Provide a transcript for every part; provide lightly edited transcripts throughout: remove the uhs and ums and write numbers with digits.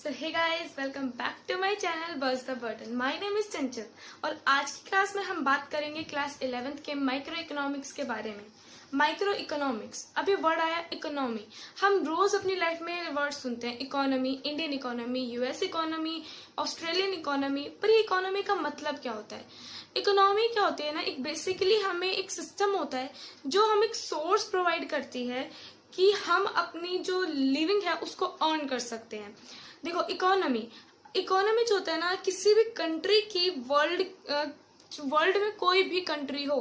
So hey guys, welcome back to my channel buzz the button. My name is Chanchal और आज की class में हम बात करेंगे क्लास 11th के माइक्रो इकोनॉमिक्स के बारे में। माइक्रो इकोनॉमिक्स, अभी वर्ड आया इकोनॉमी। हम रोज अपनी लाइफ में वर्ड सुनते हैं, economy, Indian economy, US economy, Australian economy. पर ये इकोनॉमी का मतलब क्या होता है? इकोनॉमी क्या होती है ना, एक बेसिकली हमें एक सिस्टम होता है जो हमें एक सोर्स प्रोवाइड करती है कि हम अपनी जो लिविंग है उसको अर्न कर सकते हैं। देखो, इकोनॉमी जो होता है ना, किसी भी कंट्री की वर्ल्ड में कोई भी कंट्री हो,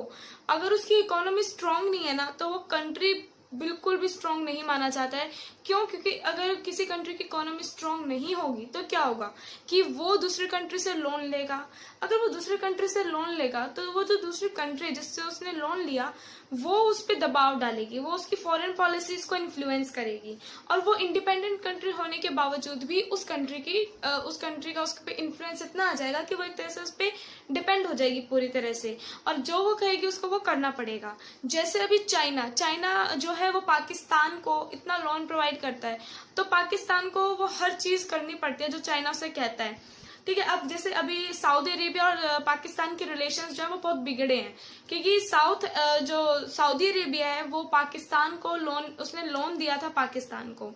अगर उसकी इकोनॉमी स्ट्रांग नहीं है ना, तो वो कंट्री बिल्कुल भी स्ट्रांग नहीं माना जाता है। क्यों? क्योंकि अगर किसी कंट्री की इकोनॉमी स्ट्रांग नहीं होगी तो क्या होगा कि वो दूसरी कंट्री से लोन लेगा। अगर वो दूसरी कंट्री से लोन लेगा तो वो जो दूसरी कंट्री जिससे उसने लोन लिया वो उस पर दबाव डालेगी, वो उसकी फॉरेन पॉलिसीज को इन्फ्लुएंस करेगी और वो इंडिपेंडेंट कंट्री होने के बावजूद भी उस कंट्री का उस पर इन्फ्लुएंस इतना आ जाएगा कि वो एक तरह से उस पर डिपेंड हो जाएगी पूरी तरह से, और जो वो कहेगी उसको वो करना पड़ेगा। जैसे अभी चाइना जो है वो पाकिस्तान को इतना लोन प्रोवाइड करता है, तो पाकिस्तान को वो हर चीज करनी पड़ती है जो चाइना से कहता है। ठीक है, अब जैसे अभी सऊदी अरेबिया और पाकिस्तान के रिलेशंस जो है वो बहुत बिगड़े हैं, क्योंकि जो सऊदी अरेबिया है वो पाकिस्तान को उसने लोन दिया था पाकिस्तान को।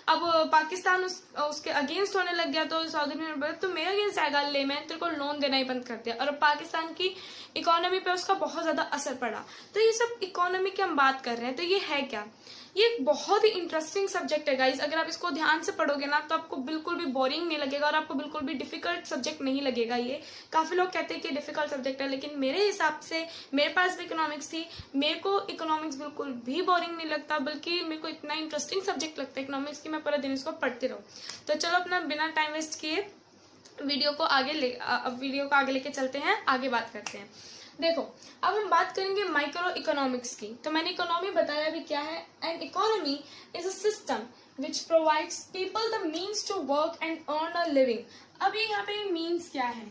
अब पाकिस्तान उसके अगेंस्ट होने लग गया, तो सऊदी अरेबिया ने बोला तो मेरे अगेंस्ट आएगा, ले मैं तेरे को लोन देना ही बंद कर दिया, और पाकिस्तान की इकोनॉमी पे उसका बहुत ज्यादा असर पड़ा। तो ये सब इकोनॉमी की हम बात कर रहे हैं, तो ये है क्या? ये एक बहुत ही इंटरेस्टिंग सब्जेक्ट है गाइस। अगर आप इसको ध्यान से पढ़ोगे ना तो आपको बिल्कुल भी बोरिंग नहीं लगेगा और आपको बिल्कुल भी डिफिकल्ट सब्जेक्ट नहीं लगेगा। ये काफी लोग कहते हैं कि डिफिकल्ट सब्जेक्ट है, लेकिन मेरे हिसाब से, मेरे पास भी इकोनॉमिक्स थी, मेरे को इकोनॉमिक्स बिल्कुल भी बोरिंग नहीं लगता, बल्कि मेरे को इतना इंटरेस्टिंग सब्जेक्ट लगता है इकोनॉमिक्स की मैं पूरा दिन इसको पढ़ती रहूं। तो चलो अपना बिना टाइम वेस्ट किए वीडियो को आगे लेके चलते हैं, आगे बात करते हैं। देखो, अब हम बात करेंगे माइक्रो इकोनॉमिक्स की। तो मैंने इकोनॉमी बताया भी क्या है। And economy is a system which provides people the means to work and earn a living. अब ये यहाँ पे मीन्स क्या है,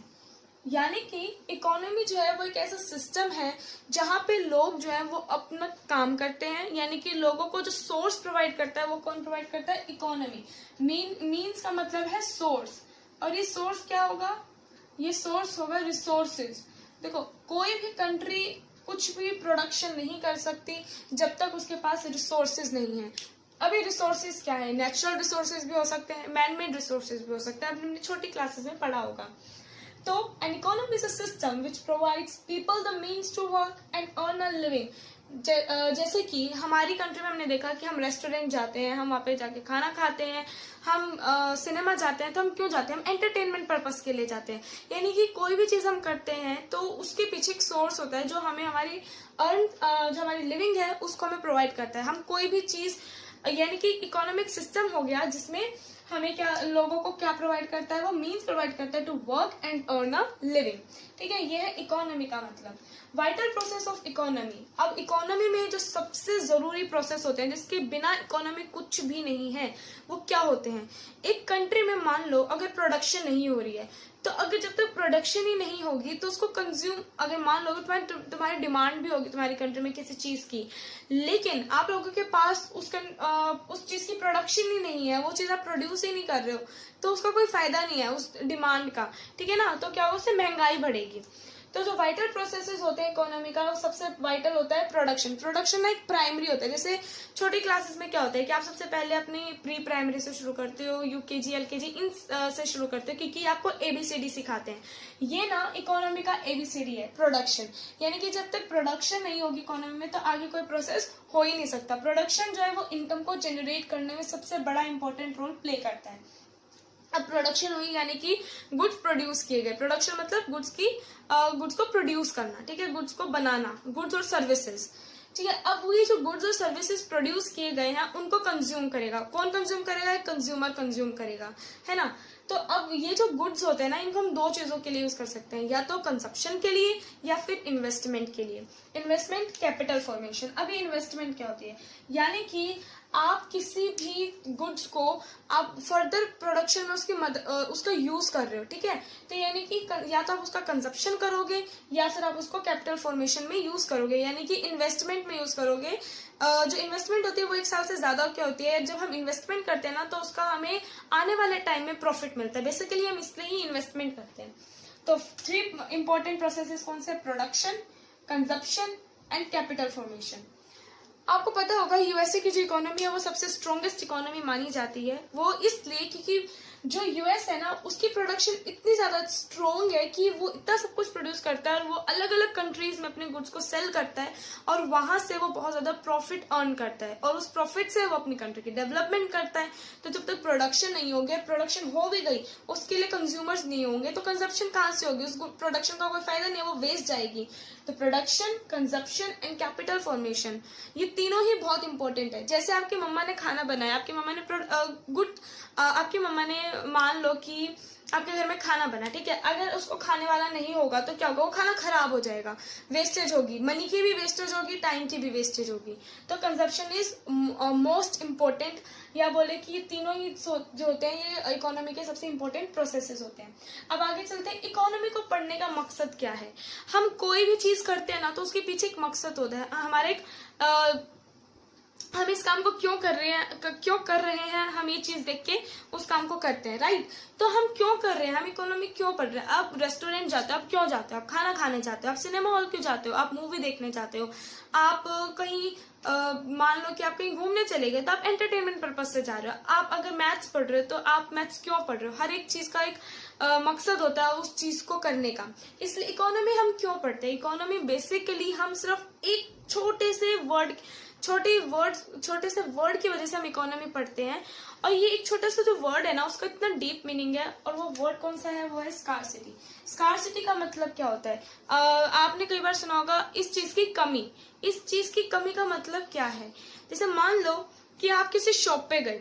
यानी कि इकोनॉमी जो है वो एक ऐसा सिस्टम है जहाँ पे लोग जो है वो अपना काम करते हैं, यानी कि लोगों को जो सोर्स प्रोवाइड करता है वो कौन प्रोवाइड करता है? इकोनॉमी। मीन्स का मतलब है सोर्स, और ये सोर्स क्या होगा? ये सोर्स होगा रिसोर्सेज। देखो, कोई भी कंट्री कुछ भी प्रोडक्शन नहीं कर सकती जब तक उसके पास रिसोर्सेज नहीं है। अभी रिसोर्सेज क्या है? नेचुरल रिसोर्सेज भी हो सकते हैं, मैन मेड रिसोर्सेज भी हो सकते हैं, आपने छोटी क्लासेस में पढ़ा होगा। तो an economy is a system which provides people the means to work and earn a living. जैसे कि हमारी कंट्री में हमने देखा कि हम रेस्टोरेंट जाते हैं, हम वहाँ पे जाके खाना खाते हैं, हम सिनेमा जाते हैं। तो हम क्यों जाते हैं? हम एंटरटेनमेंट पर्पस के लिए जाते हैं। यानी कि कोई भी चीज हम करते हैं तो उसके पीछे एक सोर्स होता है जो हमें जो हमारी लिविंग है उसको हमें प्रोवाइड करता है। हम कोई भी चीज, यानी कि इकोनॉमिक सिस्टम हो गया जिसमें हमें लोगों को क्या प्रोवाइड करता है? वो मीन्स प्रोवाइड करता है to work and earn a living. ठीक है, ये है इकोनॉमी का मतलब। Vital process of economy. अब इकोनॉमी में जो सबसे जरूरी प्रोसेस होते हैं जिसके बिना इकोनॉमी कुछ भी नहीं है, वो क्या होते हैं? एक कंट्री में मान लो अगर प्रोडक्शन नहीं हो रही है, तो अगर जब तक प्रोडक्शन ही नहीं होगी तो उसको कंज्यूम, अगर मान लो तुम्हारी डिमांड भी होगी तुम्हारी कंट्री में किसी चीज की, लेकिन आप लोगों के पास उस चीज की प्रोडक्शन ही नहीं है, वो चीज आप प्रोड्यूस ही नहीं कर रहे हो, तो उसका कोई फायदा नहीं है उस डिमांड का। ठीक है ना? तो क्या, उससे महंगाई बढ़ेगी। तो जो वाइटल प्रोसेसेस होते हैं इकोनॉमी का, सबसे वाइटल होता है प्रोडक्शन। प्रोडक्शन ना एक प्राइमरी होता है। जैसे छोटी क्लासेस में क्या होता है कि आप सबसे पहले अपनी प्री प्राइमरी से शुरू करते हो, यूकेजी, एलकेजी इन से शुरू करते हो, क्योंकि आपको एबीसीडी सिखाते हैं। ये ना इकोनॉमी का एबीसीडी है, प्रोडक्शन। यानी कि जब तक प्रोडक्शन नहीं होगी इकोनॉमी में तो आगे कोई प्रोसेस हो ही नहीं सकता। प्रोडक्शन जो है वो इनकम को जनरेट करने में सबसे बड़ा इंपॉर्टेंट रोल प्ले करता है। अब प्रोडक्शन हुई यानी कि गुड्स प्रोड्यूस किए गए। प्रोडक्शन मतलब गुड्स को प्रोड्यूस करना। ठीक है, गुड्स को बनाना, गुड्स और सर्विसेज। ठीक है, अब ये जो गुड्स और सर्विसेज प्रोड्यूस किए गए हैं उनको कंज्यूम करेगा। कौन कंज्यूम करेगा? कंज्यूमर कंज्यूम करेगा, है ना? तो अब ये जो गुड्स होते हैं ना, इनको हम दो चीजों के लिए यूज कर सकते हैं, या तो कंजप्शन के लिए या फिर इन्वेस्टमेंट के लिए। Investment, capital formation. अभी इन्वेस्टमेंट क्या होती है? यानी कि आप किसी भी गुड्स को आप फर्दर प्रोडक्शन में उसका यूज कर रहे हो। ठीक है, तो यानी कि या तो आप उसका कंजप्शन करोगे या फिर आप उसको कैपिटल फॉर्मेशन में यूज करोगे, यानी कि इन्वेस्टमेंट में यूज करोगे। जो इन्वेस्टमेंट होती है वो 1 साल से ज्यादा क्या होती है, जब हम इन्वेस्टमेंट करते हैं ना तो उसका हमें आने वाले टाइम में प्रॉफिट मिलता है। बेसिकली हम इसलिए ही इन्वेस्टमेंट करते हैं। तो 3 इंपॉर्टेंट प्रोसेसेस कौन से, production, consumption and capital formation. आपको पता होगा यूएसए की जो इकोनॉमी है वो सबसे स्ट्रॉन्गेस्ट इकोनॉमी मानी जाती है। वो इसलिए क्योंकि जो यूएस है ना उसकी प्रोडक्शन इतनी ज्यादा स्ट्रॉन्ग है कि वो इतना सब कुछ प्रोड्यूस करता है और वो अलग अलग कंट्रीज में अपने गुड्स को सेल करता है और वहां से वो बहुत ज्यादा प्रॉफिट अर्न करता है और उस प्रॉफिट से वो अपनी कंट्री की डेवलपमेंट करता है। तो जब तक प्रोडक्शन नहीं होगी, प्रोडक्शन हो भी गई उसके लिए कंज्यूमर्स नहीं होंगे तो कंजप्शन कहाँ से होगी, उस प्रोडक्शन का कोई फायदा नहीं है, वो वेस्ट जाएगी। तो production, consumption and capital formation ये तीनों ही बहुत इंपॉर्टेंट है। जैसे आपकी मम्मा ने खाना बनाया, आपकी मम्मा ने आपकी मम्मा ने मान लो कि आपके घर में खाना बना, ठीक है, अगर उसको खाने वाला नहीं होगा तो क्या होगा, वो खाना खराब हो जाएगा, वेस्टेज होगी, मनी की भी वेस्टेज होगी, टाइम की भी वेस्टेज होगी। तो कंजप्शन इज मोस्ट इम्पोर्टेंट, या बोले कि ये तीनों ही जो होते हैं ये इकोनॉमी के सबसे इम्पोर्टेंट प्रोसेसेस होते हैं। अब आगे चलते हैं, इकोनॉमी को पढ़ने का मकसद क्या है। हम कोई भी चीज करते हैं ना तो उसके पीछे एक मकसद होता है, हमारा एक हम इस काम को क्यों कर रहे हैं, हम ये चीज देख के उस काम को करते हैं, राइट। तो हम क्यों कर रहे हैं, हम इकोनॉमी क्यों पढ़ रहे हैं। आप रेस्टोरेंट जाते हो, आप क्यों जाते हो, आप खाना खाने जाते हो, आप सिनेमा हॉल क्यों जाते हो, आप मूवी देखने जाते हो, आप कहीं मान लो कि आप कहीं घूमने चले गए तो आप एंटरटेनमेंट पर्पज से जा रहे हो। आप अगर मैथ्स पढ़ रहे हो तो आप मैथ्स क्यों पढ़ रहे हो, हर एक चीज का एक मकसद होता है उस चीज को करने का। इसलिए इकोनॉमी हम क्यों पढ़ते हैं, इकोनॉमी बेसिकली हम सिर्फ एक छोटे से वर्ड की वजह से हम इकोनॉमी पढ़ते हैं। और ये एक छोटा सा जो वर्ड है ना उसका इतना डीप मीनिंग है, और वो वर्ड कौन सा है, वो है स्कार्सिटी। स्कार्सिटी का मतलब क्या होता है, आपने कई बार सुना होगा इस चीज की कमी। इस चीज की कमी का मतलब क्या है, जैसे मान लो कि आप किसी शॉप पे गए,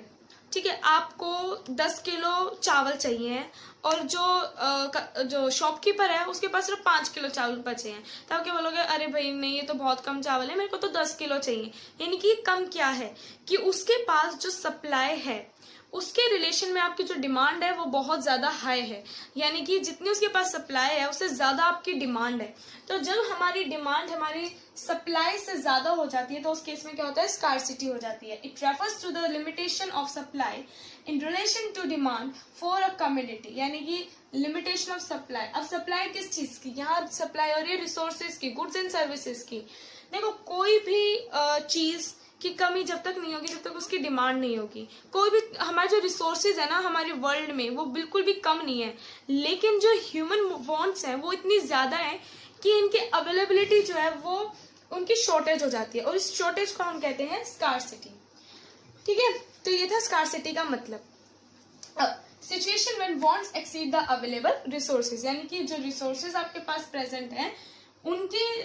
ठीक है, आपको 10 किलो चावल चाहिए और जो शॉपकीपर है उसके पास सिर्फ 5 किलो चावल बचे हैं, तो आप क्या बोलोगे, अरे भाई नहीं ये तो बहुत कम चावल है, मेरे को तो 10 किलो चाहिए। यानी कि कम क्या है कि उसके पास जो सप्लाई है उसके रिलेशन में आपकी जो डिमांड है वो बहुत ज्यादा हाई है, यानी कि जितनी उसके पास सप्लाई है उससे ज्यादा आपकी डिमांड है। तो जब हमारी डिमांड हमारी सप्लाई से ज्यादा हो जाती है तो उस केस में क्या होता है, स्कार्सिटी हो जाती है। It refers to the limitation of supply in relation to demand for a community, यानी कि लिमिटेशन ऑफ सप्लाई। अब सप्लाई किस चीज की, यहाँ सप्लाई हो रही है रिसोर्सेज की, गुड्स एंड सर्विसेज की। देखो कोई भी चीज की कमी जब तक नहीं होगी जब तक उसकी डिमांड नहीं होगी। कोई भी हमारे जो रिसोर्सेज है ना हमारे वर्ल्ड में वो बिल्कुल भी कम नहीं है, लेकिन जो ह्यूमन वांट्स हैं वो इतनी ज्यादा है कि इनकी अवेलेबिलिटी जो है वो उनकी शॉर्टेज हो जाती है, और इस शॉर्टेज को हम कहते हैं स्कार्सिटी। ठीक है, तो ये था स्कार्सिटी का मतलब। Situation when wants exceed the available resources, यानी कि जो रिसोर्सेज आपके पास प्रेजेंट हैं उनके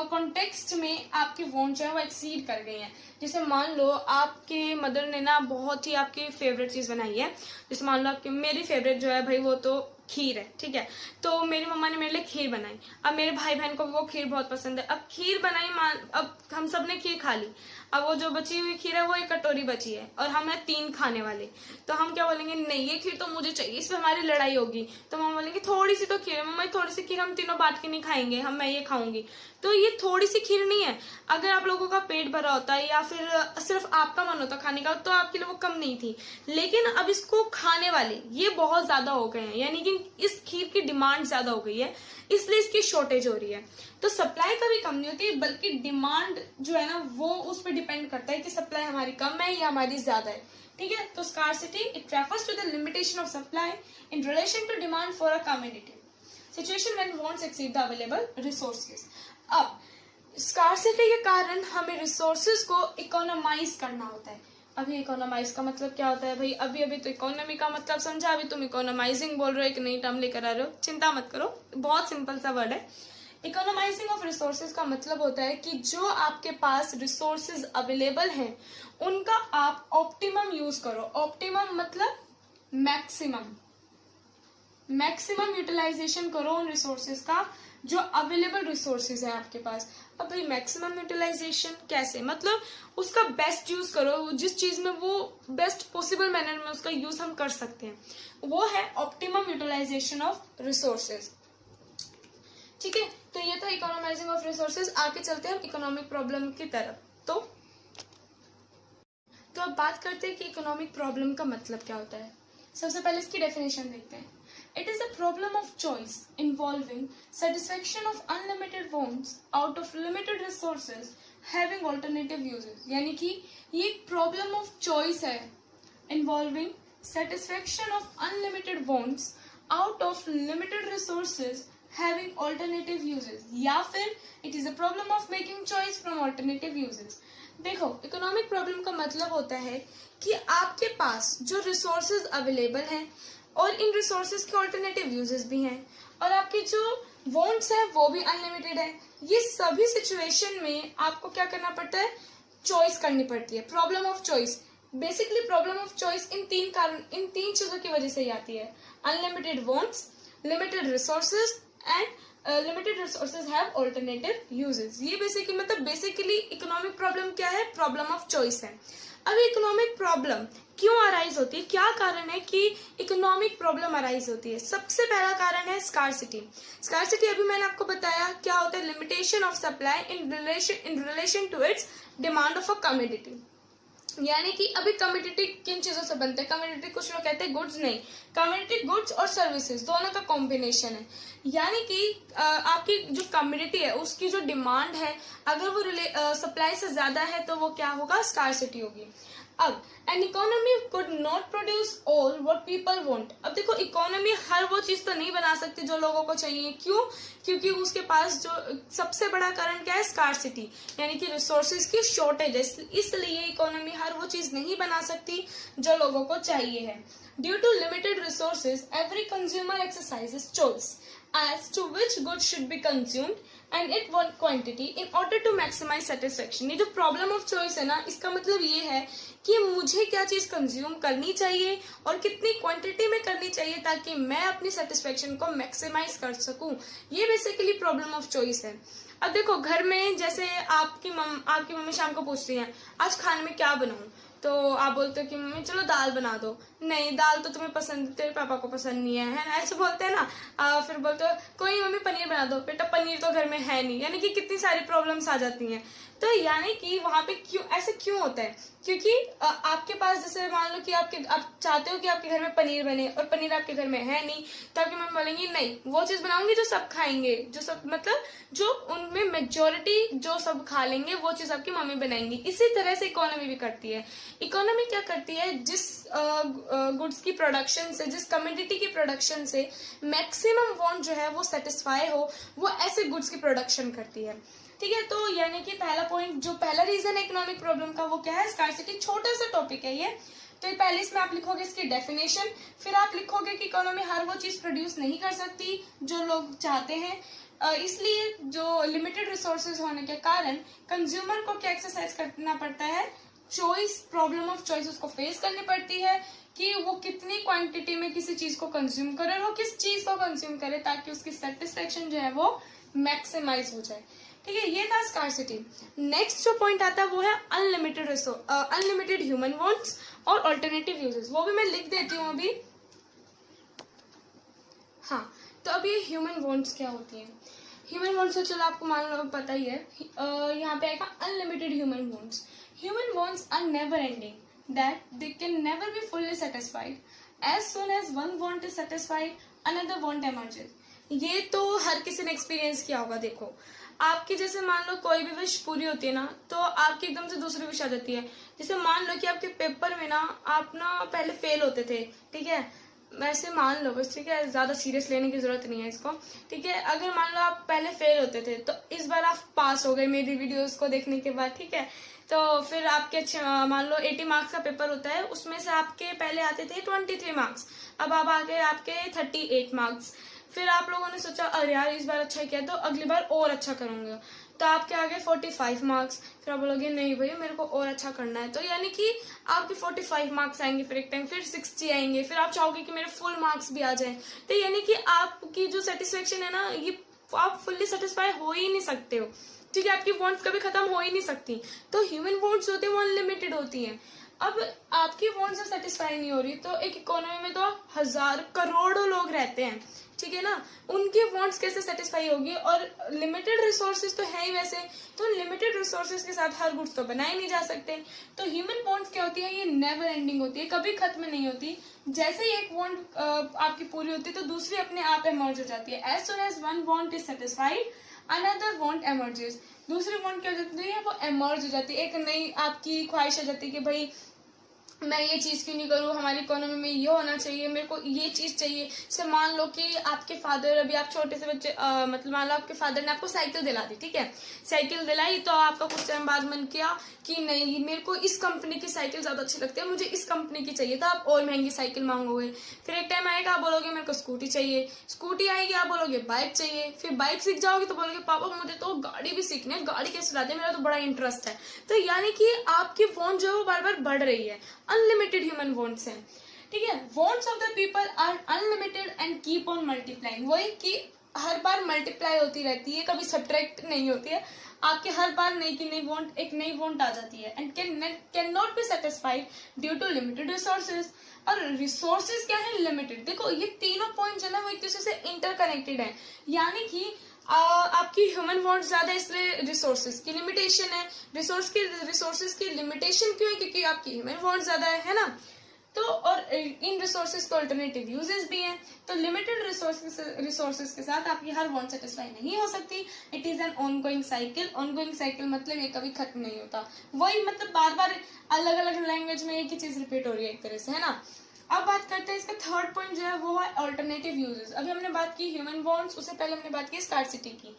कॉन्टेक्स्ट में आपकी वांट जो है वो एक्सीड कर गई हैं। जैसे मान लो आपके मदर ने ना बहुत ही आपकी फेवरेट चीज बनाई है, जैसे मान लो आपकी मेरी फेवरेट जो है भाई वो तो खीर है, ठीक है, तो मेरी मम्मा ने मेरे लिए खीर बनाई। अब मेरे भाई बहन को भी वो खीर बहुत पसंद है। अब खीर बनाई, अब हम सब ने खीर खा ली, अब वो जो बची हुई खीर है वो 1 कटोरी बची है और हम है 3 खाने वाले, तो हम क्या बोलेंगे, नहीं ये खीर तो मुझे चाहिए, इस पे हमारी लड़ाई होगी। तो मम्मा बोलेंगे थोड़ी सी तो खीर है, मम्मा थोड़ी सी खीर हम तीनों बांट के नहीं खाएंगे, मैं ये खाऊंगी। तो ये थोड़ी सी खीर नहीं है, अगर आप लोगों का पेट भरा होता है या फिर सिर्फ आपका मन होता खाने का तो आपके लिए वो कम नहीं थी, लेकिन अब इसको खाने वाले ये बहुत ज्यादा हो गए हैं, यानी कि इस खीर की डिमांड ज्यादा हो गई है, इसलिए इसकी शॉर्टेज हो रही है। तो सप्लाई कभी कम नहीं होती, बल्कि डिमांड जो है ना वो उस पर डिपेंड करता है कि सप्लाई हमारी कम है या हमारी ज्यादा है। ठीक है, तो scarcity it refers to the limitation of supply in relation to demand for a community. Situation when wants exceed the available resources. अब स्कार्सिटी के कारण हमें रिसोर्सेज को इकोनोमाइज करना होता है। अभी इकोनोमाइज का मतलब क्या होता है भाई, अभी तो इकोनॉमी का मतलब समझा, अभी तुम इकोनोमाइजिंग बोल रहे हो, एक नई टर्म लेकर आ रहे हो, चिंता मत करो, बहुत सिंपल सा वर्ड है। इकोनोमाइजिंग ऑफ रिसोर्सेज का मतलब होता है कि जो आपके पास रिसोर्सेज अवेलेबल हैं उनका आप ऑप्टिमम यूज करो। ऑप्टिमम मतलब मैक्सिमम यूटिलाइजेशन करो उन रिसोर्सेज का जो अवेलेबल रिसोर्सेज है आपके पास। अब भाई मैक्सिमम यूटिलाइजेशन कैसे, मतलब उसका बेस्ट यूज करो, जिस चीज में वो बेस्ट पॉसिबल मैनर में उसका यूज हम कर सकते हैं, वो है ऑप्टिमम यूटिलाइजेशन ऑफ रिसोर्सेज। ठीक है, तो ये था इकोनोमाइजिंग ऑफ रिसोर्सेज। आगे चलते हैं हम इकोनॉमिक प्रॉब्लम की तरफ। तो अब बात करते हैं कि इकोनॉमिक प्रॉब्लम का मतलब क्या होता है। सबसे पहले इसकी डेफिनेशन देखते हैं। It is a problem of choice involving satisfaction of unlimited wants out of limited resources having alternative uses. यानी कि ये एक प्रॉब्लम ऑफ चॉइस है involving satisfaction of unlimited wants out of limited resources having alternative uses, या फिर it is a problem of making choice from alternative uses. देखो, economic problem का मतलब होता है कि आपके पास जो रिसोर्सेज अवेलेबल हैं और इन रिसोर्सेज के ऑल्टरनेटिव यूजेस भी हैं और आपके जो वांट्स हैं वो भी अनलिमिटेड है। ये सभी सिचुएशन में आपको क्या करना पड़ता है, चॉइस करनी पड़ती है। Problem of choice, basically problem of choice in तीन चीजों की वजह से ही आती है। Unlimited wants, limited resources and limited resources have alternative uses. ये बेसिकली इकोनॉमिक प्रॉब्लम क्या है, प्रॉब्लम ऑफ चॉइस है। अब इकोनॉमिक प्रॉब्लम क्यों अराइज होती है, क्या कारण है कि इकोनॉमिक प्रॉब्लम अराइज होती है। सबसे पहला कारण है स्कार्सिटी। स्कार्सिटी अभी मैंने आपको बताया क्या होता है, limitation of supply in relation to its demand of a commodity. यानी कि अभी कमोडिटी किन चीजों से बनते हैं, कमोडिटी कुछ लोग कहते हैं गुड्स, नहीं, कमोडिटी गुड्स और सर्विसेज दोनों का कॉम्बिनेशन है। यानी कि आपकी जो कमोडिटी है उसकी जो डिमांड है अगर वो सप्लाई से ज्यादा है तो वो क्या होगा, स्कार्सिटी होगी। अब an economy could not produce all what people want. अब देखो, इकोनॉमी हर वो चीज तो नहीं बना सकती जो लोगों को चाहिए। क्यों? क्योंकि उसके पास जो सबसे बड़ा कारण क्या है, स्कार्सिटी, यानी कि रिसोर्सेज की शॉर्टेज है। इसलिए इकोनॉमी हर वो चीज नहीं बना सकती जो लोगों को चाहिए है। Due to limited resources every consumer exercises choice as to which goods should be consumed and at what quantity in order to maximize satisfaction। ये जो प्रॉब्लम ऑफ चॉइस है ना, इसका मतलब ये है कि मुझे क्या चीज कंज्यूम करनी चाहिए और कितनी क्वांटिटी में करनी चाहिए ताकि मैं अपनी सेटिस्फेक्शन को मैक्सिमाइज कर सकूं। ये बेसिकली प्रॉब्लम ऑफ चॉइस है। अब देखो, घर में जैसे आपकी मम्मी शाम को पूछती हैं आज खाने में क्या बनाऊं, तो आप बोलते हो कि मम्मी चलो दाल बना दो। नहीं, दाल तो तुम्हें पसंद, तेरे पापा को पसंद नहीं है ना, ऐसे बोलते हैं ना। फिर बोलते हो कोई मम्मी पनीर बना दो, बेटा पनीर तो घर में है नहीं। यानी कि कितनी सारी प्रॉब्लम्स आ जाती हैं। तो यानी कि वहां पे क्यों होता है, क्योंकि आपके पास जैसे मान लो कि आप चाहते हो कि आपके घर में पनीर बने और पनीर आपके घर में है नहीं, तो आपकी मम्मी बोलेंगी नहीं वो चीज बनाऊंगी जो सब खाएंगे, जो उनमें मेजोरिटी जो सब खा लेंगे वो चीज आपकी मम्मी बनाएंगी। इसी तरह से इकोनॉमी भी करती है। इकोनॉमी क्या करती है, जिस गुड्स की प्रोडक्शन से, जिस कमोडिटी की प्रोडक्शन से मैक्सिमम वांट जो है वो सेटिस्फाई हो, वो ऐसे गुड्स की प्रोडक्शन करती है। ठीक है, तो यानी कि पहला रीजन है इकोनॉमिक प्रॉब्लम का, वो क्या है, स्कार्सिटी। छोटा सा टॉपिक है ये, तो पहले इसमें आप लिखोगे इसकी डेफिनेशन, फिर आप लिखोगे कि इकोनॉमी हर वो चीज प्रोड्यूस नहीं कर सकती जो लोग चाहते हैं, इसलिए जो लिमिटेड रिसोर्सेज होने के कारण कंज्यूमर को क्या एक्सरसाइज करना पड़ता है, चॉइस, प्रॉब्लम ऑफ चॉइस उसको फेस करनी पड़ती है कि वो कितनी क्वांटिटी में किसी चीज को कंज्यूम करे और वो किस चीज को कंज्यूम करे ताकि उसकी सेटिस्फेक्शन जो है वो मैक्सिमाइज हो जाए। ठीक है, ये था स्कार्सिटी। नेक्स्ट जो पॉइंट आता है वो है अनलिमिटेड ह्यूमन वांट्स और ऑल्टरनेटिव यूजेस। वो भी मैं लिख देती हूँ अभी। हाँ, तो अब ये ह्यूमन वांट्स क्या होती है। ह्यूमन वांट्स तो चलो आपको मान लो पता ही है। यहाँ पे आएगा unlimited human wants. Human wants are never ending, that they can never be fully satisfied. As soon as one want is satisfied another want emerges. ये तो हर किसी ने एक्सपीरियंस किया होगा। देखो, आपकी जैसे मान लो कोई भी विश पूरी होती है ना, तो आपकी एकदम से दूसरी विश आ जाती है। जैसे मान लो कि आपके पेपर में ना आप ना पहले फेल होते थे, ठीक है, वैसे मान लो बस, ठीक है, ज्यादा सीरियस लेने की जरूरत नहीं है इसको। ठीक है, अगर मान लो आप पहले फेल होते थे तो इस बार आप पास हो गए मेरी वीडियोस को देखने के बाद। ठीक है, तो फिर आपके मान लो 80 मार्क्स का पेपर होता है, उसमें से आपके पहले आते थे 23 मार्क्स, अब आप आगे आपके 38 मार्क्स। फिर आप लोगों ने सोचा अरे यार इस बार अच्छा किया तो अगली बार और अच्छा करूंगा, तो आपके आगे 45 मार्क्स। फिर आप बोलोगे नहीं भैया मेरे को और अच्छा करना है, तो यानी कि आपके 45 मार्क्स आएंगे, फिर एक टाइम फिर 60 आएंगे, फिर आप चाहोगे कि मेरे फुल मार्क्स भी आ जाए। तो यानी कि आपकी जो सेटिस्फेक्शन है ना, ये आप फुल्ली सेटिस्फाई हो ही नहीं सकते हो। ठीक है, आपकी वांट्स कभी खत्म हो ही नहीं सकती। तो ह्यूमन वांट्स होती है वो अनलिमिटेड होती हैं। अब आपकी वांट्स जब सेटिस्फाई नहीं हो रही तो एक इकोनॉमी में तो हजार करोड़ों लोग रहते हैं, ठीक है ना, उनकी वांट्स कैसे सेटिस्फाई होगी। और लिमिटेड रिसोर्सेज तो है ही वैसे, तो लिमिटेड रिसोर्सेज के साथ हर गुड्स तो बनाए नहीं जा सकते। तो ह्यूमन वांट्स क्या होती है, ये नेवर एंडिंग होती है, कभी खत्म नहीं होती। जैसे ही एक वांट आपकी पूरी होती है तो दूसरी अपने आप इमर्ज हो जाती है। As soon as one want is satisfied another want emerges, दूसरी वांट क्या हो जाती है, वो इमर्ज हो जाती है, एक नई आपकी ख्वाहिश हो जाती है कि भाई मैं ये चीज क्यों नहीं करूँ, हमारी इकोनॉमी में ये होना चाहिए, मेरे को ये चीज चाहिए। जैसे मान लो कि आपके फादर, अभी आप छोटे से बच्चे, मतलब मान लो आपके फादर ने आपको साइकिल दिला दी, ठीक है, साइकिल दिलाई तो आपका कुछ टाइम बाद मन किया कि नहीं मेरे को इस कंपनी की साइकिल ज्यादा अच्छी लगती है, मुझे इस कंपनी की चाहिए, तो आप और महंगी साइकिल मांगोगे। फिर एक टाइम आएगा आप बोलोगे मेरे को स्कूटी चाहिए, स्कूटी आएगी आप बोलोगे बाइक चाहिए, फिर बाइक सीख जाओगे तो बोलोगे पापा मुझे तो गाड़ी भी सीखनी है, गाड़ी कैसे चलाते हैं, मेरा तो बड़ा इंटरेस्ट है। तो यानी कि आपकी वांट जो है वो बार बार बढ़ रही है, अनलिमिटेड ह्यूमन वांट्स हैं, ठीक है। Wants of the people are unlimited and keep on multiplying, वही कि हर बार मल्टीप्लाई होती रहती है, कभी सब्ट्रैक्ट नहीं होती है। आपके हर बार नई की नई वांट, एक नई वांट आ जाती है and can not be satisfied due to limited resources. और रिसोर्सेज क्या है, लिमिटेड। देखो ये तीनों पॉइंट जो है वो एक दूसरे से इंटरकनेक्टेड है, यानी कि आपकी ह्यूमन वांट ज्यादा है इसलिए रिसोर्सेज की लिमिटेशन है। रिसोर्सेज की लिमिटेशन क्यों है, क्योंकि आपकी ह्यूमन वांट ज्यादा है ना। तो और इन रिसोर्सेज के अल्टरनेटिव यूजेस भी हैं। तो लिमिटेड रिसोर्सेज के साथ आपकी हर वांट सेटिस्फाई नहीं हो सकती। It is an ongoing cycle. Ongoing cycle मतलब ये कभी खत्म नहीं होता, वही मतलब बार बार अलग अलग लैंग्वेज में एक ही चीज रिपीट हो रही है एक तरह से, है ना। अब बात करते हैं इसका थर्ड पॉइंट जो है वो है अल्टरनेटिव यूजेस। अभी हमने बात की ह्यूमन वांट्स, उससे पहले हमने बात की स्कार्सिटी की।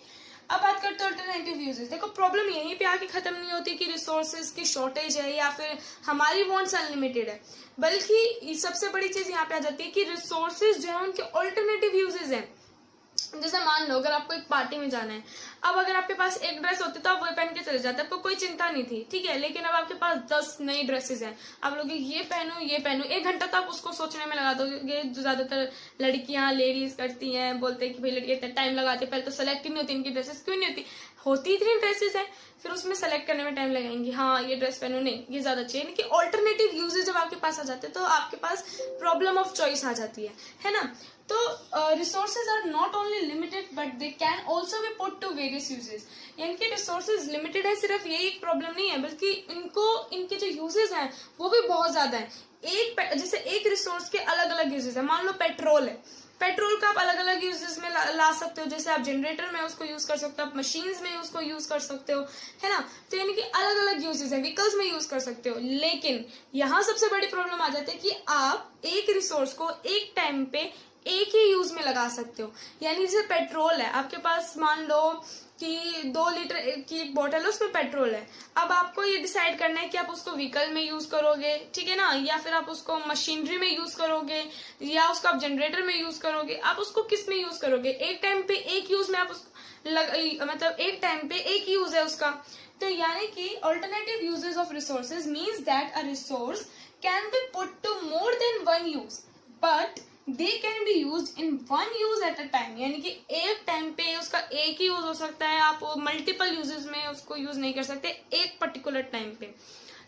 अब बात करते हैं अल्टरनेटिव यूजेस। देखो प्रॉब्लम यहीं पे आके खत्म नहीं होती कि रिसोर्सेज की शॉर्टेज है या फिर हमारी वांट्स अनलिमिटेड है, बल्कि सबसे बड़ी चीज यहाँ पे आ जाती है कि रिसोर्सेज जो है उनके अल्टरनेटिव यूजेस हैं। जैसे मान लो अगर आपको एक पार्टी में जाना है, अब अगर आपके पास एक ड्रेस होती तो आप वो पहन के चले जाते, आपको कोई चिंता नहीं थी, ठीक है। लेकिन अब आपके पास 10 नई ड्रेसेस हैं, आप लोग ये पहनूं, एक घंटा तो आप उसको सोचने में लगा दोगे। जो ज्यादातर लड़कियां लेडीज करती हैं, बोलते हैं कि भाई लड़कियां इतना टाइम लगाती है, पहले तो सेलेक्ट ही नहीं होती इनकी ड्रेसेस। क्यों नहीं होती इतनी ड्रेसेस है, फिर उसमें सेलेक्ट करने में टाइम लगाएंगी, हाँ ये ड्रेस पहनो, नहीं ये ज्यादा चाहिए। कि ऑल्टरनेटिव यूजेस जब आपके पास आ जाते हैं तो आपके पास प्रॉब्लम ऑफ चॉइस आ जाती है ना। तो resources are not only limited but they can also be put to various uses. यानी कि रिसोर्सेज लिमिटेड है, सिर्फ यही एक प्रॉब्लम नहीं है, बल्कि इनके जो यूजेस हैं वो भी बहुत ज्यादा है। जैसे एक रिसोर्स के अलग अलग यूजेस है। मान लो पेट्रोल है, पेट्रोल का आप अलग अलग यूजेस में ला सकते हो। जैसे आप जनरेटर में उसको यूज कर सकते हो, आप मशीन्स में उसको यूज कर सकते हो, है ना। तो यानी कि अलग अलग यूजेस है, व्हीकल्स में यूज कर सकते हो। लेकिन यहाँ सबसे बड़ी प्रॉब्लम आ जाती है कि आप एक रिसोर्स को एक टाइम पे एक ही यूज में लगा सकते हो। यानी जैसे पेट्रोल है, आपके पास मान लो कि 2 लीटर की एक बोतल है, उसमें पेट्रोल है। अब आपको ये डिसाइड करना है कि आप उसको व्हीकल में यूज करोगे, ठीक है ना, या फिर आप उसको मशीनरी में यूज करोगे, या उसको आप जनरेटर में यूज करोगे। आप उसको किस में यूज करोगे, एक टाइम पे एक यूज में आप मतलब एक टाइम पे एक यूज है उसका। तो यानी कि alternative uses of resources means that a resource can be put to more than one use but they can be use in one use at a time. यानी कि एक टाइम पे उसका एक ही यूज हो सकता है, आप मल्टीपल यूजेस में उसको यूज नहीं कर सकते एक पर्टिकुलर टाइम पे।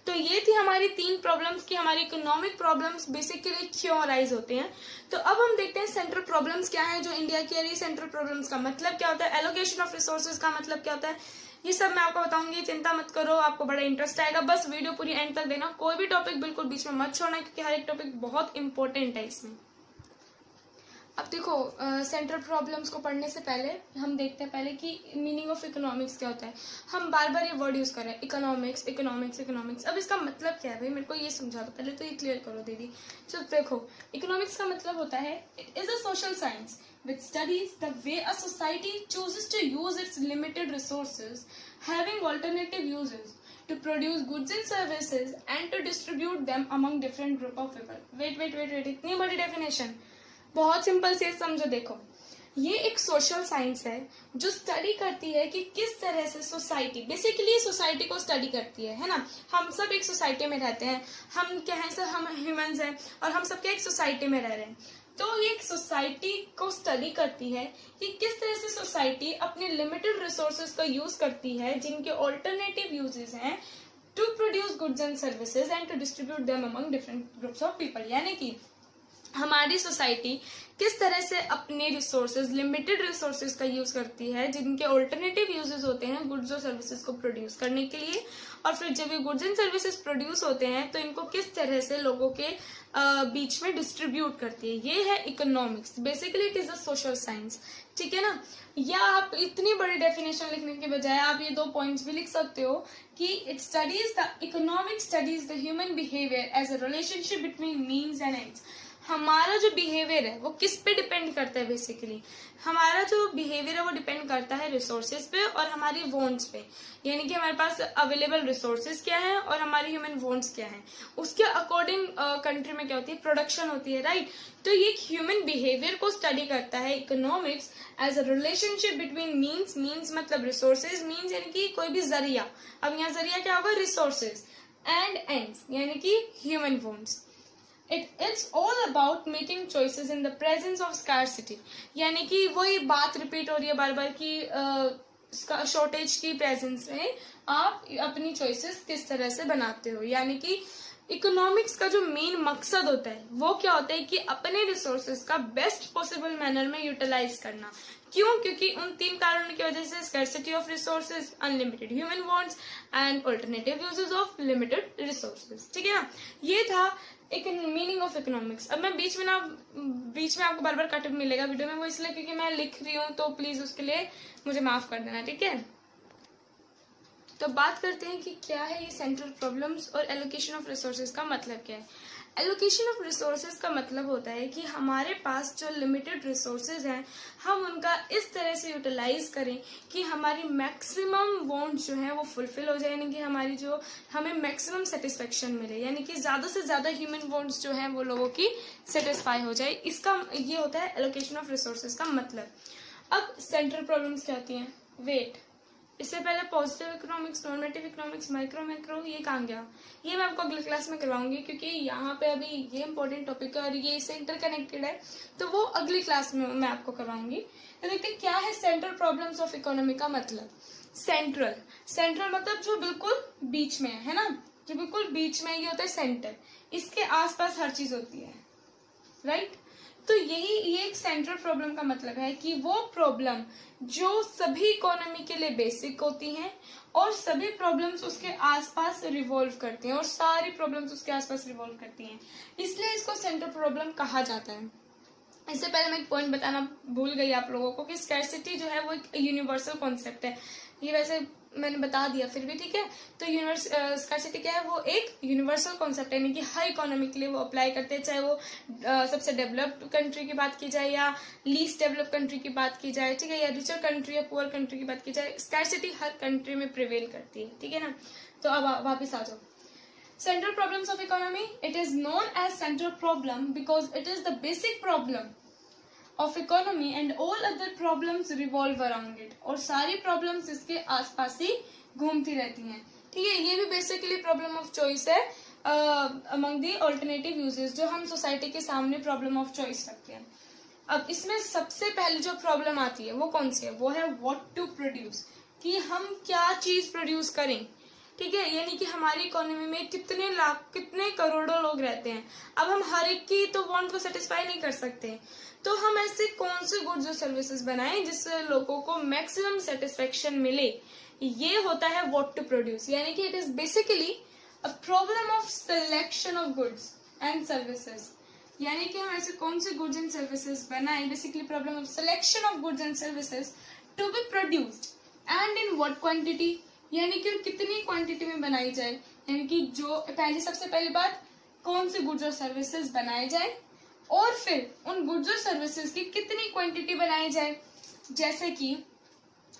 तो ये थी हमारी 3 प्रॉब्लम्स की हमारी इकोनॉमिक प्रॉब्लम्स बेसिकली क्यों अराइज होते हैं। तो अब हम देखते हैं सेंट्रल प्रॉब्लम्स क्या है जो इंडिया की आ रही है। सेंट्रल प्रॉब्लम्स का मतलब क्या होता है, एलोकेशन ऑफ रिसोर्सेज का मतलब क्या होता है, ये सब मैं आपको बताऊंगी। चिंता मत करो, आपको बड़ा इंटरेस्ट आएगा, बस वीडियो पूरी एंड तक देना। कोई भी टॉपिक बिल्कुल बीच में मत छोड़ना, क्योंकि हर एक टॉपिक बहुत इंपॉर्टेंट है इसमें। अब देखो सेंट्रल प्रॉब्लम्स को पढ़ने से पहले हम देखते हैं पहले कि मीनिंग ऑफ इकोनॉमिक्स क्या होता है। हम बार बार ये वर्ड यूज कर रहे हैं, इकोनॉमिक्स इकोनॉमिक्स इकोनॉमिक्स। अब इसका मतलब क्या है भाई, मेरे को ये समझा दो पहले, तो ये क्लियर करो दीदी। तो देखो इकोनॉमिक्स का मतलब होता है it is a social science which studies the way a society chooses to use its limited resources, having alternative uses to produce goods and services and to distribute them among different group of people. Wait, इतनी बड़ी definition, बहुत simple से समझो। देखो ये एक social science है जो स्टडी करती है कि किस तरह से सोसाइटी, बेसिकली सोसाइटी को स्टडी करती है ना। हम सब एक सोसाइटी में रहते हैं, हम क्या है, सब हम ह्यूमंस हैं और हम सब क्या एक सोसाइटी में रह रहे हैं। तो ये एक सोसाइटी को स्टडी करती है कि किस तरह से सोसाइटी अपने लिमिटेड रिसोर्सेज का यूज करती है जिनके ऑल्टरनेटिव यूजेस हैं to produce goods and services and to distribute them among different groups of people. यानी कि हमारी सोसाइटी किस तरह से अपने रिसोर्सेज, लिमिटेड रिसोर्सेज का यूज करती है जिनके ऑल्टरनेटिव यूजेस होते हैं गुड्स और सर्विसेज को प्रोड्यूस करने के लिए, और फिर जब ये गुड्स एंड सर्विसेज प्रोड्यूस होते हैं तो इनको किस तरह से लोगों के बीच में डिस्ट्रीब्यूट करती है। ये है economics. Basically it is a social science, ठीक है ना। या आप इतनी बड़ी डेफिनेशन लिखने के बजाय आप ये 2 पॉइंट्स भी लिख सकते हो कि it studies the economic studies the human behaviour as a relationship between means and ends. हमारा जो बिहेवियर है वो किस पे डिपेंड करता है? बेसिकली हमारा जो बिहेवियर है वो डिपेंड करता है रिसोर्सेज पे और हमारी वॉन्ट्स पे। यानी कि हमारे पास अवेलेबल रिसोर्सेज क्या है और हमारी ह्यूमन वॉन्ट्स क्या है, उसके अकॉर्डिंग कंट्री में क्या होती है, प्रोडक्शन होती है, राइट। तो ये ह्यूमन बिहेवियर को स्टडी करता है economics as a relationship between means मतलब रिसोर्सेज, मीन्स यानी कि कोई भी जरिया। अब यहाँ जरिया क्या होगा? रिसोर्सेज, एंड एंड्स यानी कि human wants. It's all about making choices in the presence of scarcity। यानी कि वही बात रिपीट हो रही है बार बार कि शॉर्टेज की प्रेजेंस में आप अपनी चॉइसेस किस तरह से बनाते हो। यानी कि इकोनॉमिक्स का जो मेन मकसद होता है वो क्या होता है कि अपने रिसोर्सेज का बेस्ट पॉसिबल मैनर में यूटिलाइज करना। क्यों? क्योंकि उन 3 कारणों की वजह से, scarcity of resources, unlimited human wants and alternative uses of limited resources, ठीक है ना। ये था एक मीनिंग ऑफ इकोनॉमिक्स। अब मैं बीच में आपको बार बार कट मिलेगा वीडियो में, वो इसलिए क्योंकि मैं लिख रही हूँ, तो प्लीज उसके लिए मुझे माफ कर देना, ठीक है। तो बात करते हैं कि क्या है ये सेंट्रल प्रॉब्लम्स और एलोकेशन ऑफ रिसोर्सेज का मतलब क्या है। एलोकेशन ऑफ रिसोर्सेज का मतलब होता है कि हमारे पास जो लिमिटेड रिसोर्सेज हैं हम उनका इस तरह से यूटिलाइज करें कि हमारी मैक्सिमम वांट्स जो है वो फुलफिल हो जाए, यानी कि हमारी जो हमें मैक्सिमम सेटिस्फेक्शन मिले, यानी कि ज्यादा से ज्यादा ह्यूमन वांट्स जो है वो लोगों की सेटिस्फाई हो जाए। इसका ये होता है एलोकेशन ऑफ रिसोर्सेज का मतलब। अब सेंट्रल प्रॉब्लम्स क्या होती हैं? वेट। इससे पहले positive economics, normative economics, micro, ये कहाँ गया? ये मैं आपको अगली क्लास में करवाऊंगी क्योंकि यहाँ पे अभी ये इंपॉर्टेंट टॉपिक है और ये इससे इंटरकनेक्टेड है, तो वो अगली क्लास में मैं आपको करवाऊंगी। तो देखते हैं क्या है सेंट्रल प्रॉब्लम्स ऑफ इकोनॉमी का मतलब। सेंट्रल मतलब जो बिल्कुल बीच में है ना, जो बिल्कुल बीच में, ये होता है सेंटर। इसके आसपास हर चीज होती है, राइट। तो ये एक सेंट्रल प्रॉब्लम का मतलब है कि वो प्रॉब्लम जो सभी इकोनॉमी के लिए बेसिक होती हैं और सभी प्रॉब्लम्स उसके आसपास रिवॉल्व करती हैं, और सारी प्रॉब्लम्स उसके आसपास रिवॉल्व करती हैं, इसलिए इसको सेंट्रल प्रॉब्लम कहा जाता है। इससे पहले मैं एक पॉइंट बताना भूल गई आप लोगों को कि स्कैर्सिटी जो है वो एक यूनिवर्सल कॉन्सेप्ट है। ये वैसे मैंने बता दिया फिर भी ठीक है। तो स्कैर्सिटी क्या है? वो एक यूनिवर्सल कॉन्सेप्ट है, यानी कि हर इकोनॉमी के लिए वो अप्लाई करते हैं, चाहे वो सबसे डेवलप्ड कंट्री की बात की जाए या लीस्ट डेवलप्ड कंट्री की बात की जाए, ठीक है, या रिचर कंट्री या पुअर कंट्री की बात की जाए, स्कैर्सिटी हर कंट्री में प्रिवेल करती है, ठीक है ना। तो अब वापिस आ जाओ। Central problems of economy, it is known as central problem because it is the basic problem of economy and all other problems revolve around it। और सारी problems इसके आसपास ही घूमती रहती हैं, ठीक है। ये भी basically problem of choice है among the alternative uses जो हम सोसाइटी के सामने problem of choice रखते हैं। अब इसमें सबसे पहले जो प्रॉब्लम आती है वो कौन सी है? वो है what to produce, कि हम क्या चीज प्रोड्यूस करें, ठीक है। यानी कि हमारी इकोनॉमी में कितने करोड़ों लोग रहते हैं। अब हम हर एक की तो वांट को सेटिस्फाई नहीं कर सकते, तो हम ऐसे कौन से गुड्स और सर्विसेज बनाएं जिससे लोगों को मैक्सिमम सेटिस्फेक्शन मिले। ये होता है व्हाट टू प्रोड्यूस, यानी कि it is basically a problem of selection of goods and services. यानी कि हम ऐसे कौन से गुड्स एंड सर्विसेज बनाएं, basically problem of selection of goods and services to be produced and in what quantity, यानी कि कितनी क्वांटिटी में बनाई जाए। यानी कि जो सबसे पहली बात, कौन से गुड्स और सर्विसेज बनाए जाए और फिर उन गुड्स और सर्विसेज की कितनी क्वांटिटी बनाई जाए। जैसे कि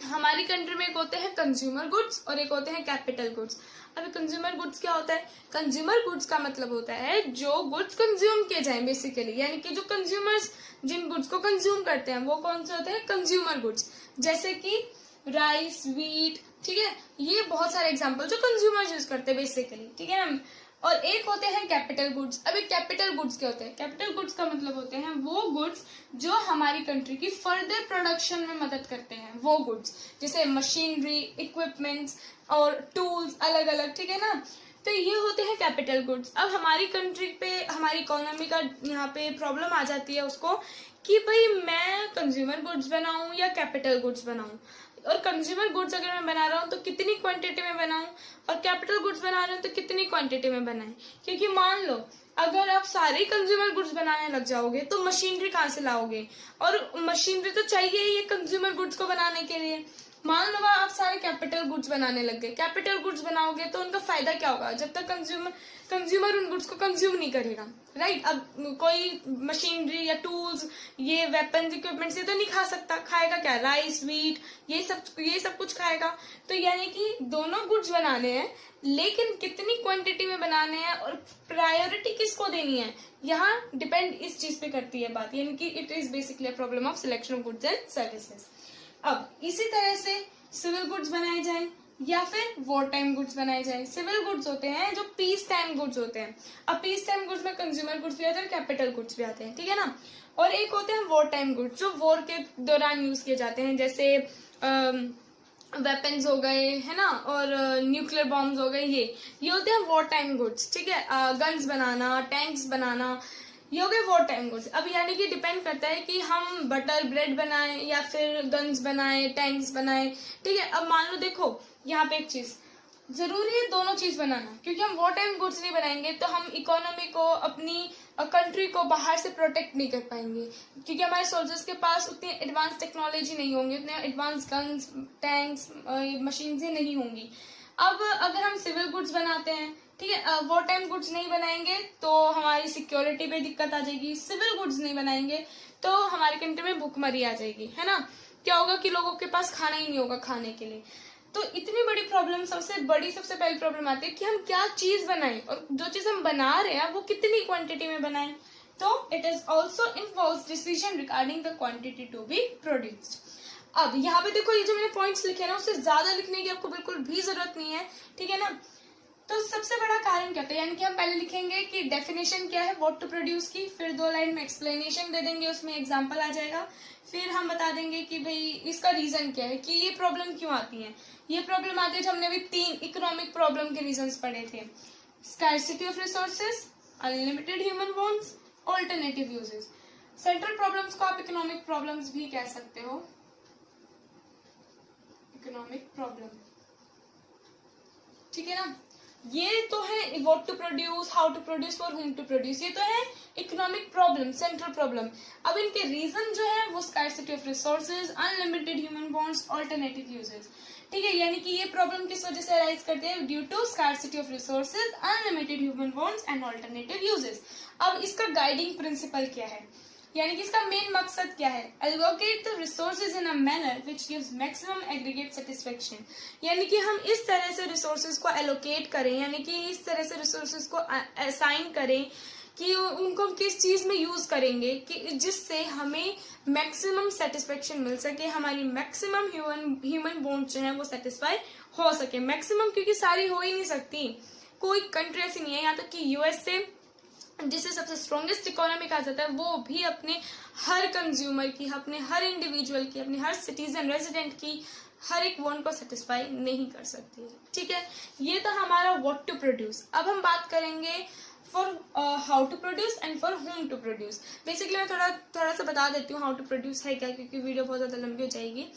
हमारी कंट्री में एक होते हैं कंज्यूमर गुड्स और एक होते हैं कैपिटल गुड्स। अब कंज्यूमर गुड्स क्या होता है? कंज्यूमर गुड्स का मतलब होता है जो गुड्स कंज्यूम किए जाए बेसिकली, यानी कि जो कंज्यूमर्स जिन गुड्स को कंज्यूम करते हैं वो कौन से होते हैं? Consumer goods. जैसे कि राइस, व्हीट, ठीक है, ये बहुत सारे एग्जांपल जो कंज्यूमर्स यूज करते हैं बेसिकली, ठीक है ना। और एक होते हैं कैपिटल गुड्स। अभी कैपिटल गुड्स क्या होते हैं? कैपिटल गुड्स का मतलब होते हैं वो गुड्स जो हमारी कंट्री की फर्दर प्रोडक्शन में मदद करते हैं, वो गुड्स जैसे मशीनरी, इक्विपमेंट्स और टूल्स अलग अलग, ठीक है ना। तो ये होते हैं कैपिटल गुड्स। अब हमारी कंट्री पे, हमारी इकोनॉमी का यहाँ पे प्रॉब्लम आ जाती है उसको कि भाई मैं कंज्यूमर गुड्स बनाऊं या कैपिटल गुड्स बनाऊं, और कंज्यूमर गुड्स अगर मैं बना रहा हूँ तो कितनी क्वांटिटी में बनाऊं, और कैपिटल गुड्स बना रहे हूँ तो कितनी क्वांटिटी में बनाएं। क्योंकि मान लो अगर आप सारे कंज्यूमर गुड्स बनाने लग जाओगे तो मशीनरी कहाँ से लाओगे, और मशीनरी तो चाहिए ही ये कंज्यूमर गुड्स को बनाने के लिए। मान लो आप सारे कैपिटल गुड्स बनाने लग गए, कैपिटल गुड्स बनाओगे तो उनका फायदा क्या होगा? जब तक कंज्यूमर उन गुड्स को कंज्यूम नहीं करेगा, राइट। अब कोई मशीनरी या टूल्स, ये वेपन्स, इक्विपमेंट्स, ये तो नहीं खा सकता, खाएगा क्या? राइस, व्हीट, ये सब कुछ खाएगा। तो यानी कि दोनों गुड्स बनाने हैं, लेकिन कितनी क्वांटिटी में बनाने हैं और प्रायोरिटी किसको देनी है, यहाँ डिपेंड इस चीज पे करती है बात। यानी कि it is basically a problem of selection of goods and services. अब इसी तरह से सिविल गुड्स बनाए जाए या फिर वॉर टाइम गुड्स बनाए जाए। सिविल गुड्स होते हैं जो पीस टाइम गुड्स होते हैं। अब पीस टाइम गुड्स में कंज्यूमर गुड्स भी आते हैं, कैपिटल गुड्स भी आते हैं, ठीक है ना। और एक होते हैं वॉर टाइम गुड्स जो वॉर के दौरान यूज किए जाते हैं, जैसे वेपन्स हो गए, है ना, और न्यूक्लियर बॉम्ब्स हो गए, ये होते हैं वॉर टाइम गुड्स, ठीक है। गन्स बनाना, टैंक्स बनाना, ये हो गए वॉर टाइम गुड्स। अब यानी कि डिपेंड करता है कि हम बटर ब्रेड बनाएं या फिर गन्स बनाएं, टैंक्स बनाएं, ठीक है। अब मान लो देखो यहाँ पे एक चीज जरूरी है, दोनों चीज बनाना, क्योंकि हम वॉर टाइम गुड्स नहीं बनाएंगे तो हम इकोनॉमी को, अपनी कंट्री को बाहर से प्रोटेक्ट नहीं कर पाएंगे, क्योंकि हमारे सोल्जर्स के पास उतनी एडवांस टेक्नोलॉजी नहीं होंगी, उतने एडवांस गन्स, टैंक्स, मशीन्स ही नहीं होंगी। अब अगर हम सिविल गुड्स बनाते हैं, ठीक है, वॉर टाइम गुड्स नहीं बनाएंगे तो हमारी सिक्योरिटी पे दिक्कत आ जाएगी। सिविल गुड्स नहीं बनाएंगे तो हमारी कंट्री में भूखमरी आ जाएगी, है ना। क्या होगा कि लोगों के पास खाना ही नहीं होगा खाने के लिए। तो इतनी बड़ी प्रॉब्लम, सबसे पहली प्रॉब्लम आती है कि हम क्या चीज बनाएं, और जो चीज हम बना रहे हैं वो कितनी क्वांटिटी में बनाएं। तो it is also involves decision regarding the quantity to be produced. अब यहाँ पे देखो, ये जो मैंने पॉइंट्स लिखे हैं ना, उससे ज्यादा लिखने की आपको बिल्कुल भी जरूरत नहीं है, ठीक है ना। तो सबसे बड़ा कारण क्या होता है, यानी कि हम पहले लिखेंगे कि डेफिनेशन क्या है व्हाट टू प्रोड्यूस की, फिर 2 लाइन में एक्सप्लेनेशन दे देंगे, उसमें एग्जांपल आ जाएगा, फिर हम बता देंगे कि भाई इसका रीजन क्या है, कि ये प्रॉब्लम क्यों आती है। ये प्रॉब्लम आती है जो हमने अभी 3 इकोनॉमिक प्रॉब्लम के रीजंस पढ़े थे, scarcity of resources, unlimited human wants, alternative uses. Central problems को आप इकोनॉमिक प्रॉब्लम्स भी कह सकते हो, इकोनॉमिक प्रॉब्लम, ठीक है ना। ये तो है what to produce, how to produce, for whom to produce, ये तो है इकोनॉमिक प्रॉब्लम, सेंट्रल प्रॉब्लम। अब इनके रीजन जो है वो scarcity of resources, unlimited human wants, alternative uses, ठीक है। यानी कि ये प्रॉब्लम किस वजह से अराइज करते हैं, due to scarcity of resources, unlimited human wants and alternative uses. अब इसका गाइडिंग प्रिंसिपल क्या है, यानी कि इसका मेन मकसद क्या है, allocate the resources in a manner which gives maximum aggregate satisfaction. यानी कि हम इस तरह से रिसोर्सेज को एलोकेट करें, यानी कि इस तरह से रिसोर्सेज को असाइन करें कि उनको हम किस चीज में यूज करेंगे कि जिससे हमें मैक्सिमम सेटिस्फेक्शन मिल सके, हमारी मैक्सिमम ह्यूमन वांट्स जो है वो सेटिस्फाई हो सके। मैक्सिमम क्योंकि सारी हो ही नहीं सकती, कोई कंट्री ऐसी नहीं है, यहाँ तक कि यूएसए जिसे सबसे स्ट्रॉन्गेस्ट इकोनॉमी कहा जाता है, वो भी अपने हर कंज्यूमर की, अपने हर इंडिविजुअल की, अपने हर सिटीजन रेजिडेंट की हर एक वांट को सेटिस्फाई नहीं कर सकती है, ठीक है। ये तो हमारा व्हाट टू प्रोड्यूस। अब हम बात करेंगे for how to produce and for whom to produce. Basically मैं थोड़ा सा बता देती हूँ हाउ टू प्रोड्यूस है क्या, क्योंकि वीडियो बहुत ज्यादा लंबी हो जाएगी।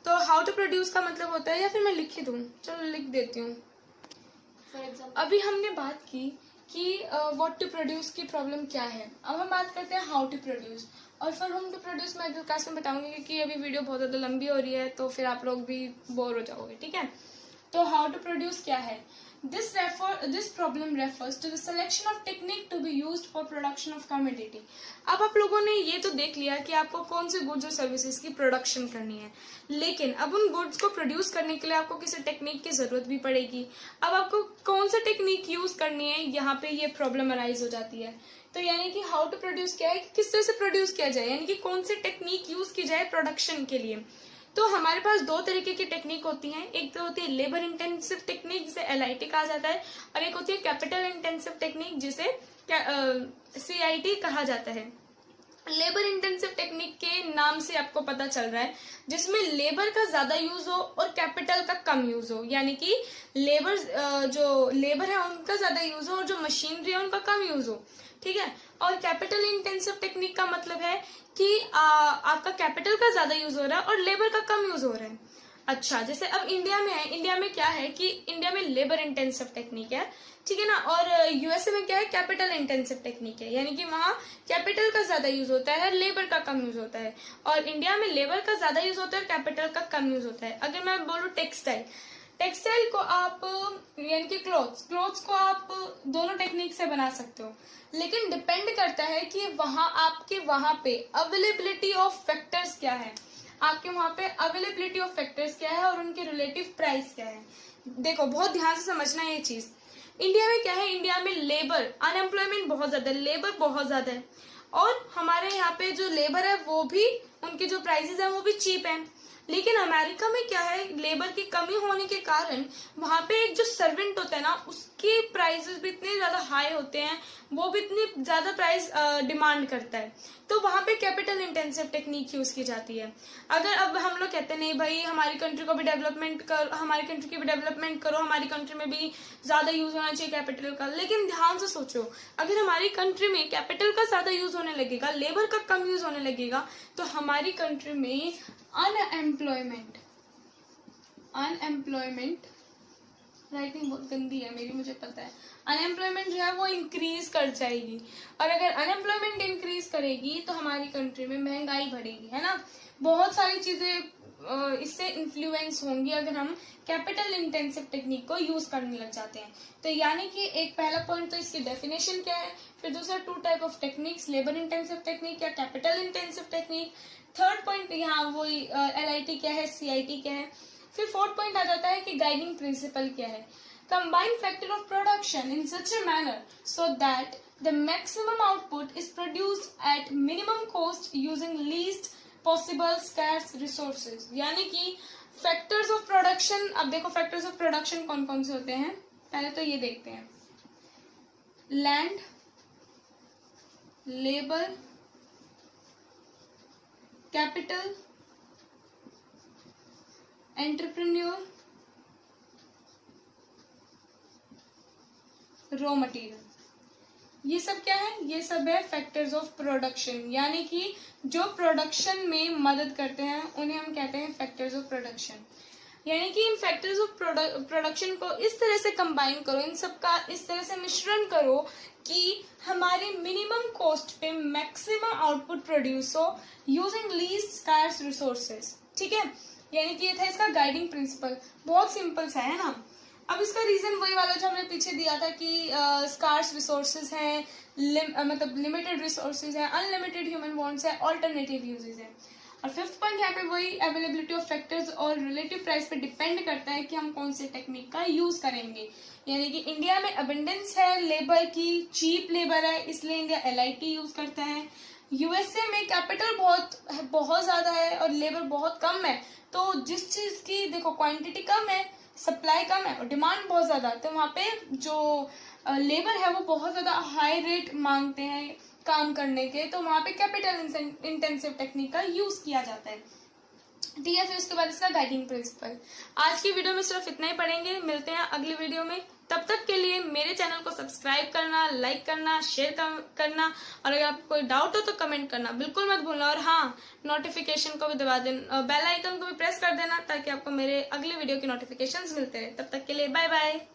तो हाउ टू प्रोड्यूस का मतलब होता है, या फिर मैं लिख दूँ, चलो लिख देती हूँ। अभी हमने बात की कि व्हाट टू प्रोड्यूस की प्रॉब्लम क्या है, अब हम बात करते हैं हाउ टू प्रोड्यूस। और फॉर होम टू प्रोड्यूस मैं अगले क्लास में बताऊंगी, क्योंकि अभी वीडियो बहुत ज्यादा लंबी हो रही है तो फिर आप लोग भी बोर हो जाओगे, ठीक है। तो हाउ टू प्रोड्यूस क्या है, this problem refers to the selection of technique to be used for production of commodity. अब आप लोगों ने ये तो देख लिया कि आपको कौन से गुड्स और सर्विसेज की प्रोडक्शन करनी है, लेकिन अब उन गुड्स को प्रोड्यूस करने के लिए आपको किसी टेक्निक की जरूरत भी पड़ेगी। अब आपको कौन सा टेक्निक यूज करनी है, यहाँ पे ये प्रॉब्लम अराइज हो जाती है। तो यानी कि हाउ टू प्रोड्यूस क्या है, किस तरह से प्रोड्यूस किया जाए, यानी कि कौन सी टेक्निक यूज की जाए प्रोडक्शन के लिए। तो हमारे पास दो तरीके की टेक्निक होती हैं, एक तो होती है लेबर इंटेंसिव टेक्निक जिसे LIT कहा जाता है, और एक होती है कैपिटल इंटेंसिव टेक्निक जिसे CIT कहा जाता है। लेबर इंटेंसिव टेक्निक के नाम से आपको पता चल रहा है जिसमें लेबर का ज्यादा यूज हो और कैपिटल का कम यूज हो, यानी कि जो लेबर है उनका ज्यादा यूज हो और जो मशीनरी है उनका कम यूज हो, ठीक है। और कैपिटल इंटेंसिव टेक्निक का मतलब है कि आपका कैपिटल का ज्यादा यूज हो रहा है और लेबर का कम यूज हो रहा है। अच्छा, जैसे अब इंडिया में है, इंडिया में क्या है कि इंडिया में लेबर इंटेंसिव टेक्निक है, ठीक है ना, और USA में क्या है, कैपिटल इंटेंसिव टेक्निक है, यानी कि वहाँ कैपिटल का ज्यादा यूज होता है, लेबर का कम यूज होता है। और इंडिया में लेबर का ज्यादा यूज होता है और कैपिटल का कम यूज होता है। अगर मैं बोलूँ टेक्सटाइल को आप यानी कि क्लोथ्स को आप दोनों टेक्निक से बना सकते हो, लेकिन डिपेंड करता है कि आपके वहां पे अवेलेबिलिटी ऑफ फैक्टर्स क्या है, आपके वहां पे अवेलेबिलिटी ऑफ फैक्टर्स क्या है और उनके रिलेटिव प्राइस क्या है। देखो बहुत ध्यान से समझना ये चीज। इंडिया में क्या है, इंडिया में लेबर अनएम्प्लॉयमेंट बहुत ज्यादा है, लेबर बहुत ज्यादा है, और हमारे यहाँ पे जो लेबर है वो भी उनके जो प्राइसेस है वो भी चीप है। लेकिन अमेरिका में क्या है, लेबर की कमी होने के कारण वहां पे एक जो सर्वेंट होता है ना उसके प्राइसेस भी इतने ज्यादा हाई होते हैं, वो भी इतनी ज्यादा प्राइस डिमांड करता है, तो वहां पे कैपिटल इंटेंसिव टेक्निक यूज की जाती है। अगर अब हम लोग कहते हैं नहीं भाई हमारी कंट्री की भी डेवलपमेंट करो, हमारी कंट्री में भी ज्यादा यूज होना चाहिए कैपिटल का, लेकिन ध्यान से सोचो, अगर हमारी कंट्री में कैपिटल का ज्यादा यूज होने लगेगा, लेबर का कम यूज होने लगेगा, तो हमारी कंट्री में अनएम्प्लॉयमेंट राइटिंग बहुत गंदी है मेरी, मुझे पता है, अनएम्प्लॉयमेंट जो है वो इंक्रीज कर जाएगी, और अगर अनएम्प्लॉयमेंट इंक्रीज करेगी तो हमारी कंट्री में महंगाई बढ़ेगी, है ना। बहुत सारी चीजें इससे इन्फ्लुएंस होंगी अगर हम कैपिटल इंटेंसिव टेक्निक को यूज करने लग जाते हैं। तो यानी कि एक पहला पॉइंट तो इसकी डेफिनेशन क्या है, फिर दूसरा two type of techniques, labour intensive technique या capital intensive technique, third point यहाँ वही LIT क्या है, CIT क्या है, फिर फोर्थ पॉइंट आ जाता है कि गाइडिंग प्रिंसिपल क्या है। Combined factor of production in such a manner so that the maximum output is produced at minimum cost using least possible scarce resources, यानी कि फैक्टर्स ऑफ प्रोडक्शन। अब देखो फैक्टर्स ऑफ प्रोडक्शन कौन कौन से होते हैं, पहले तो ये देखते हैं, land, labour, capital, entrepreneur, raw material. ये सब क्या है, ये सब है फैक्टर्स ऑफ प्रोडक्शन, यानी कि जो प्रोडक्शन में मदद करते हैं उन्हें हम कहते हैं फैक्टर्स ऑफ प्रोडक्शन। यानी कि इन फैक्टर्स ऑफ प्रोडक्शन को इस तरह से कंबाइन करो, इन सब का इस तरह से मिश्रण करो कि हमारे मिनिमम कॉस्ट पे मैक्सिमम आउटपुट प्रोड्यूस हो यूजिंग लीस्ट स्कार्स रिसोर्सेज, ठीक है। यानी कि ये था इसका गाइडिंग प्रिंसिपल, बहुत सिंपल सा है ना। अब इसका रीजन वही वाला जो हमने पीछे दिया था कि स्कार्स रिसोर्सेज हैं, मतलब लिमिटेड रिसोर्सेज है, अनलिमिटेड ह्यूमन वांट्स है, ऑल्टरनेटिव यूजेज है। और फिफ्थ पॉइंट यहाँ पे वही अवेलेबिलिटी ऑफ फैक्टर्स और रिलेटिव प्राइस पे डिपेंड करता है कि हम कौन से टेक्निक का यूज करेंगे। यानी कि इंडिया में अबंडेंस है लेबर की, चीप लेबर है, इसलिए इंडिया LIT यूज करता है। USA में कैपिटल बहुत ज्यादा है और लेबर बहुत कम है, तो जिस चीज की देखो क्वांटिटी कम है, सप्लाई कम है और डिमांड बहुत ज्यादा है, तो वहाँ पे जो लेबर है वो बहुत ज्यादा हाई रेट मांगते हैं काम करने के, तो वहाँ पे कैपिटल इंटेंसिव टेक्निक का यूज किया जाता है, ठीक है। फिर उसके बाद इसका गाइडिंग प्रिंसिपल। आज की वीडियो में सिर्फ इतना ही पढ़ेंगे, मिलते हैं अगली वीडियो में। तब तक के लिए मेरे चैनल को सब्सक्राइब करना, लाइक करना, शेयर करना, और अगर आपको कोई डाउट हो तो कमेंट करना बिल्कुल मत भूलना। और हाँ, नोटिफिकेशन को भी दबा देना, बेल आइकन को भी प्रेस कर देना ताकि आपको मेरे अगले वीडियो की नोटिफिकेशंस मिलते रहे। तब तक के लिए बाय बाय।